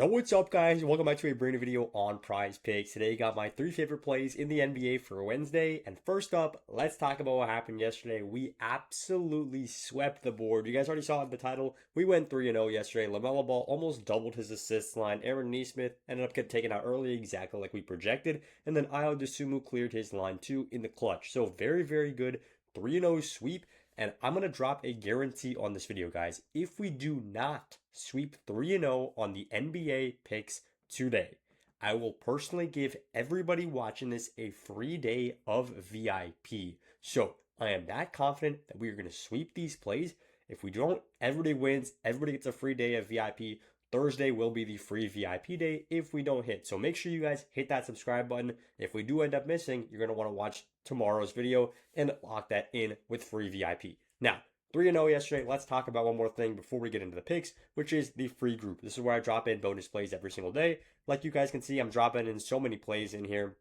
Yo, what's up, guys? Welcome back to a brand new video on Prizepicks. Today, got my 3 favorite plays in the NBA for Wednesday. And first up, let's talk about what happened yesterday. We absolutely swept the board. You guys already saw it in the title. We went 3-0 yesterday. LaMelo Ball almost doubled his assists line. Aaron Nesmith ended up getting taken out early, exactly like we projected. And then Ayo Dosunmu cleared his line too in the clutch. So very, very good 3-0 sweep. And I'm going to drop a guarantee on this video, guys. If we do not sweep 3-0 on the NBA picks today, I will personally give everybody watching this a free day of VIP. So I am that confident that we are going to sweep these plays. If we don't, everybody wins. Everybody gets a free day of VIP. Thursday will be the free VIP day if we don't hit. So make sure you guys hit that subscribe button. If we do end up missing, you're going to want to watch tomorrow's video and lock that in with free VIP. Now, 3-0 yesterday. Let's talk about one more thing before we get into the picks, which is the free group. This is where I drop in bonus plays every single day. Like you guys can see, I'm dropping in so many plays in here.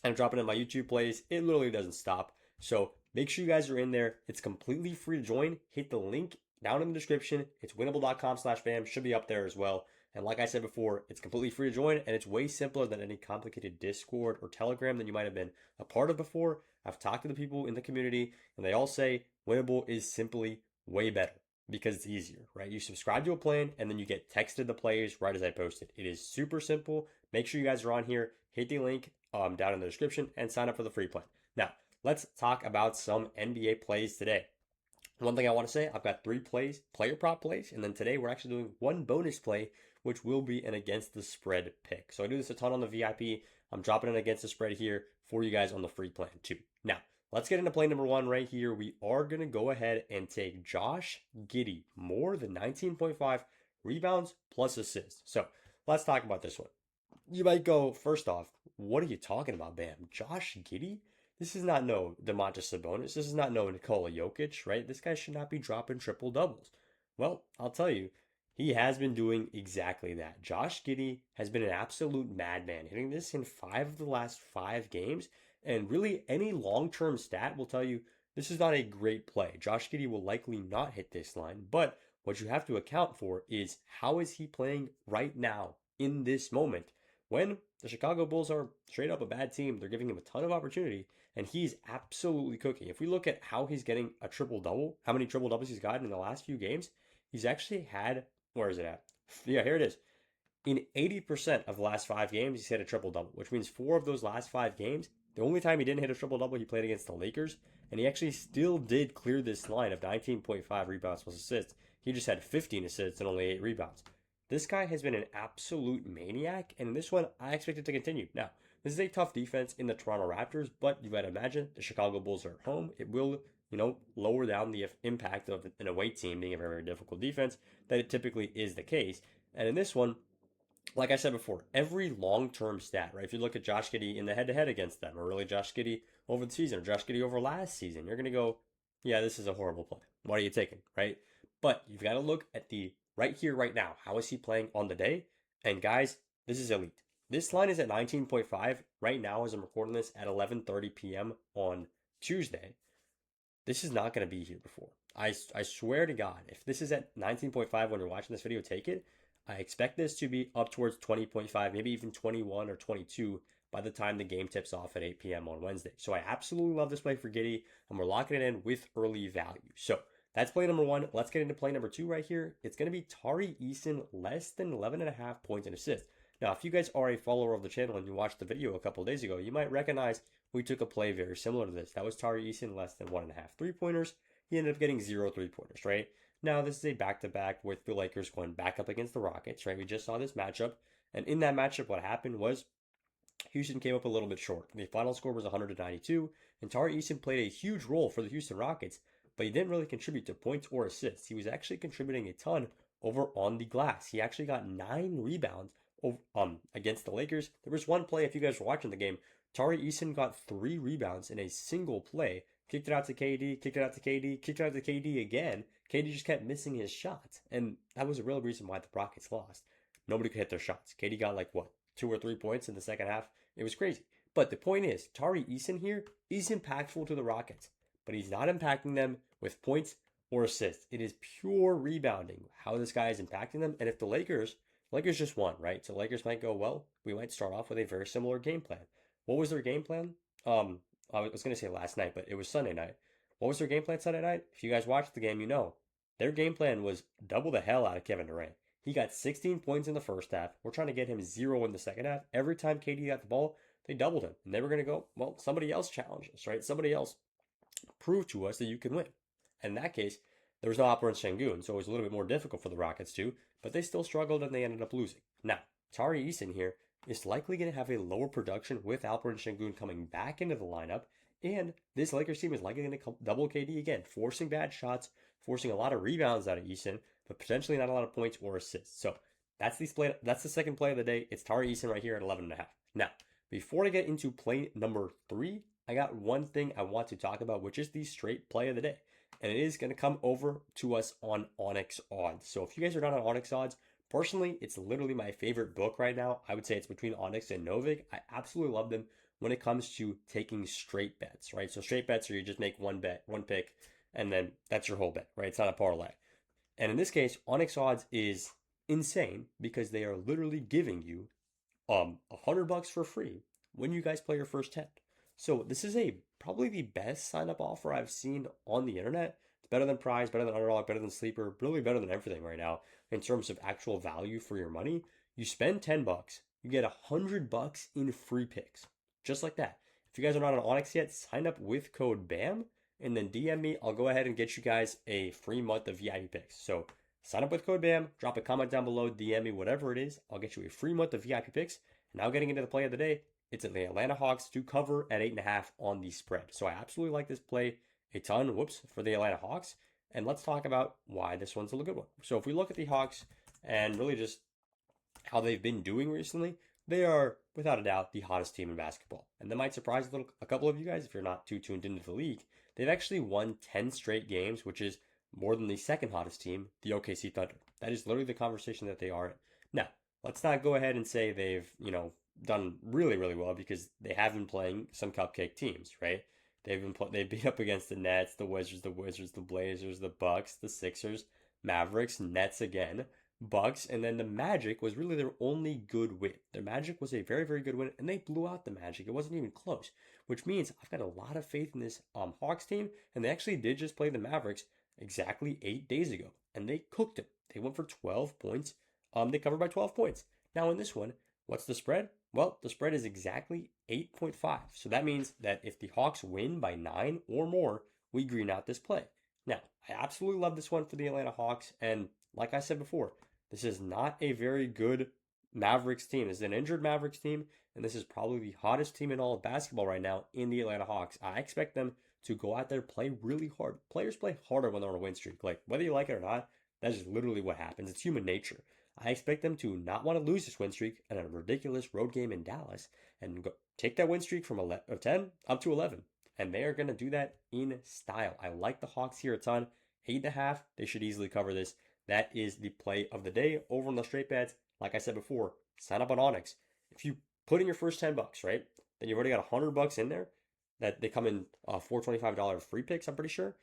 I'm dropping in my YouTube plays. It literally doesn't stop. So make sure you guys are in there. It's completely free to join. Hit the link down in the description. It's winnable.com/fam. Should be up there as well. And like I said before, it's completely free to join, and it's way simpler than any complicated Discord or Telegram that you might have been a part of before. I've talked to the people in the community, and they all say Winnable is simply way better because it's easier, right? You subscribe to a plan, and then you get texted the plays right as I post it. It is super simple. Make sure you guys are on here. Hit the link down in the description and sign up for the free plan. Now, let's talk about some NBA plays today. One thing I want to say, I've got 3 plays, player prop plays, and then today we're actually doing 1 bonus play, which will be an against the spread pick. So I do this a ton on the VIP. I'm dropping an against the spread here for you guys on the free plan too. Now, let's get into play number 1 right here. We are going to go ahead and take Josh Giddey, more than 19.5 rebounds plus assists. So let's talk about this one. You might go, first off, what are you talking about, Bam? Josh Giddey? This is not no Domantas Sabonis. This is not no Nikola Jokic, right? This guy should not be dropping triple doubles. Well, I'll tell you, he has been doing exactly that. Josh Giddey has been an absolute madman, hitting this in 5 of the last 5 games. And really, any long-term stat will tell you this is not a great play. Josh Giddey will likely not hit this line, but what you have to account for is how is he playing right now in this moment when the Chicago Bulls are straight up a bad team. They're giving him a ton of opportunity, and he's absolutely cooking. If we look at how he's getting a triple-double, how many triple-doubles he's gotten in the last few games, he's actually had, where is it at? Yeah, here it is. In 80% of the last 5 games, he's hit a triple-double, which means 4 of those last 5 games, the only time he didn't hit a triple-double, he played against the Lakers, and he actually still did clear this line of 19.5 rebounds plus assists. He just had 15 assists and only 8 rebounds. This guy has been an absolute maniac, and in this one, I expect it to continue. Now, this is a tough defense in the Toronto Raptors, but you got to imagine the Chicago Bulls are at home. It will, lower down the impact of an away team being a very, very difficult defense that it typically is the case. And in this one, like I said before, every long-term stat, right? If you look at Josh Giddey in the head-to-head against them, or really Josh Giddey over the season, or Josh Giddey over last season, you're going to go, yeah, this is a horrible play. What are you taking, right? But you've got to look at the right here, right now. How is he playing on the day? And guys, this is elite. This line is at 19.5 right now as I'm recording this at 11:30 p.m. on Tuesday. This is not going to be here before. I swear to God, if this is at 19.5 when you're watching this video, take it. I expect this to be up towards 20.5, maybe even 21 or 22 by the time the game tips off at 8 p.m. on Wednesday. So I absolutely love this play for Giddey, and we're locking it in with early value. So that's play number 1. Let's get into play number 2 right here. It's going to be Tari Eason, less than 11.5 points and assists. Now, if you guys are a follower of the channel and you watched the video a couple days ago, you might recognize we took a play very similar to this. That was Tari Eason, less than 1.5 3-pointers. He ended up getting 0 3-pointers, right? Now, this is a back-to-back with the Lakers going back up against the Rockets, right? We just saw this matchup. And in that matchup, what happened was Houston came up a little bit short. The final score was 192, and Tari Eason played a huge role for the Houston Rockets, but he didn't really contribute to points or assists. He was actually contributing a ton over on the glass. He actually got 9 rebounds against the Lakers. There was one play, if you guys were watching the game, Tari Eason got 3 rebounds in a single play. Kicked it out to KD, kicked it out to KD, kicked it out to KD again. KD just kept missing his shots, and that was a real reason why the Rockets lost. Nobody could hit their shots. KD got 2 or 3 points in the second half. It was crazy. But the point is, Tari Eason here is impactful to the Rockets, but he's not impacting them with points or assists. It is pure rebounding, how this guy is impacting them. And if the Lakers Lakers just won, right? So Lakers might go, well, we might start off with a very similar game plan. What was their game plan? I was going to say last night, but it was Sunday night. What was their game plan Sunday night? If you guys watched the game, you know. Their game plan was double the hell out of Kevin Durant. He got 16 points in the first half. We're trying to get him 0 in the second half. Every time KD got the ball, they doubled him. And they were going to go, well, somebody else challenge us, right? Somebody else prove to us that you can win. And in that case, there was no Alperen Sengun, so it was a little bit more difficult for the Rockets too, but they still struggled and they ended up losing. Now, Tari Eason here is likely going to have a lower production with Alperen Sengun coming back into the lineup, and this Lakers team is likely going to double KD again, forcing bad shots, forcing a lot of rebounds out of Eason, but potentially not a lot of points or assists. So that's the second play of the day. It's Tari Eason right here at 11.5. Now, before I get into play number 3, I got one thing I want to talk about, which is the straight play of the day. And it is going to come over to us on OnyxOdds. So if you guys are not on OnyxOdds, personally, it's literally my favorite book right now. I would say it's between Onyx and Novik. I absolutely love them when it comes to taking straight bets, right? So straight bets are you just make one bet, one pick, and then that's your whole bet, right? It's not a parlay. And in this case, OnyxOdds is insane because they are literally giving you $100 for free when you guys play your first 10. So this is probably the best sign up offer I've seen on the internet. It's better than Prize, better than Underdog, better than Sleeper, really better than everything right now in terms of actual value for your money. You spend $10, you get $100 in free picks, just like that. If you guys are not on Onyx yet, sign up with code BAM and then DM me. I'll go ahead and get you guys a free month of VIP picks. So sign up with code BAM, drop a comment down below, DM me, whatever it is. I'll get you a free month of VIP picks. And now getting into the play of the day, it's the Atlanta Hawks to cover at 8.5 on the spread. So I absolutely like this play a ton, for the Atlanta Hawks. And let's talk about why this one's a good one. So if we look at the Hawks and really just how they've been doing recently, they are, without a doubt, the hottest team in basketball. And that might surprise a couple of you guys if you're not too tuned into the league. They've actually won 10 straight games, which is more than the second hottest team, the OKC Thunder. That is literally the conversation that they are in. Now, let's not go ahead and say they've, done really, really well because they have been playing some cupcake teams, right? They beat up against the Nets, the Wizards, the Blazers, the Bucks, the Sixers, Mavericks, Nets again, Bucks, and then the Magic was really their only good win. Their Magic was a very, very good win, and they blew out the Magic. It wasn't even close, which means I've got a lot of faith in this Hawks team, and they actually did just play the Mavericks exactly 8 days ago, and they cooked them. They went for 12 points. They covered by 12 points. Now in this one, what's the spread? Well, the spread is exactly 8.5. So that means that if the Hawks win by 9 or more, we green out this play. Now, I absolutely love this one for the Atlanta Hawks. And like I said before, this is not a very good Mavericks team. This is an injured Mavericks team. And this is probably the hottest team in all of basketball right now in the Atlanta Hawks. I expect them to go out there, play really hard. Players play harder when they're on a win streak. Like, whether you like it or not, that's just literally what happens. It's human nature. I expect them to not want to lose this win streak at a ridiculous road game in Dallas and take that win streak from 10 up to 11. And they are going to do that in style. I like the Hawks here a ton. 8.5, they should easily cover this. That is the play of the day. Over on the straight bets, like I said before, sign up on Onyx. If you put in your first $10, right, then you've already got $100 in there. That they come in $425 free picks, I'm pretty sure.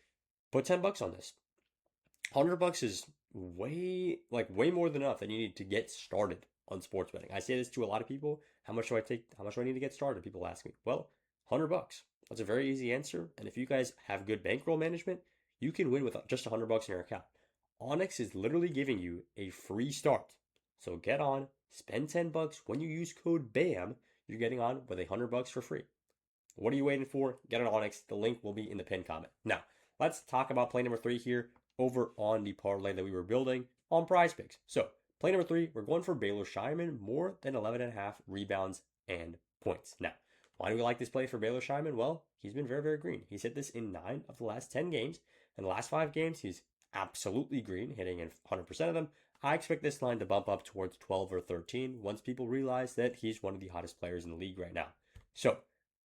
Put $10 on this. $100 is way more than enough that you need to get started on sports betting. I say this to a lot of people. How much do I need to get started? People ask me. Well, $100. That's a very easy answer. And if you guys have good bankroll management, you can win with just $100 in your account. Onyx is literally giving you a free start. So get on, spend $10. When you use code BAM, you're getting on with $100 for free. What are you waiting for? Get on Onyx. The link will be in the pinned comment. Now, let's talk about play number 3 here over on the parlay that we were building on Prizepicks. So, play number 3, we're going for Baylor Scheierman, more than 11.5 rebounds and points. Now, why do we like this play for Baylor Scheierman? Well, he's been very, very green. He's hit this in 9 of the last 10 games. In the last 5 games, he's absolutely green, hitting in 100% of them. I expect this line to bump up towards 12 or 13 once people realize that he's one of the hottest players in the league right now. So,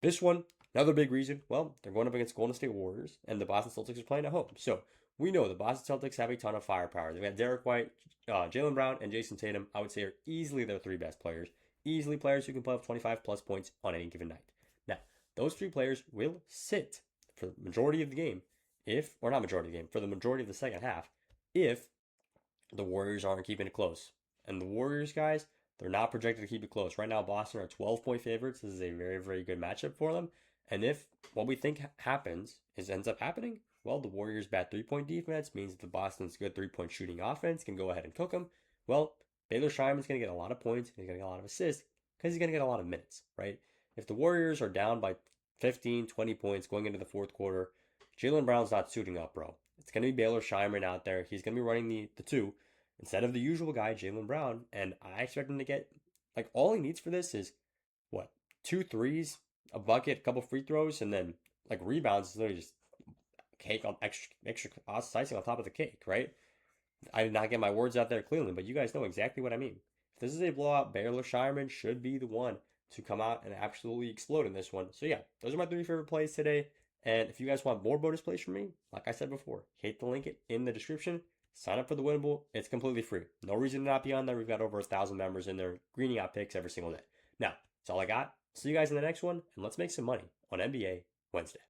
this one, another big reason, well, they're going up against Golden State Warriors, and the Boston Celtics are playing at home. So, we know the Boston Celtics have a ton of firepower. They've got Derek White, Jaylen Brown, and Jason Tatum. I would say are easily their 3 best players. Easily players who can play up 25 plus points on any given night. Now, those 3 players will sit for the majority of the game, for the majority of the second half, if the Warriors aren't keeping it close. And the Warriors, guys, they're not projected to keep it close. Right now, Boston are 12-point favorites. This is a very, very good matchup for them. And if what we think happens ends up happening, well, the Warriors' bad 3-point defense means that the Boston's good 3-point shooting offense can go ahead and cook them. Well, Baylor Scheinman's going to get a lot of points. He's going to get a lot of assists because he's going to get a lot of minutes, right? If the Warriors are down by 15, 20 points going into the fourth quarter, Jaylen Brown's not suiting up, bro. It's going to be Baylor Scheinman out there. He's going to be running the two instead of the usual guy, Jaylen Brown. And I expect him to get, like, all he needs for this is, what, 2 threes, a bucket, a couple free throws, and then, like, rebounds is literally just cake on extra icing on top of the cake, right? I did not get my words out there clearly, but you guys know exactly what I mean. If this is a blowout, Baylor Scheinman should be the one to come out and absolutely explode in this one. So yeah, those are my 3 favorite plays today. And if you guys want more bonus plays from me, like I said before, hit the link in the description. Sign up for the Winnable. It's completely free. No reason to not be on there. We've got over 1,000 members in there, greening out picks every single day. Now, that's all I got. See you guys in the next one, and let's make some money on NBA Wednesday.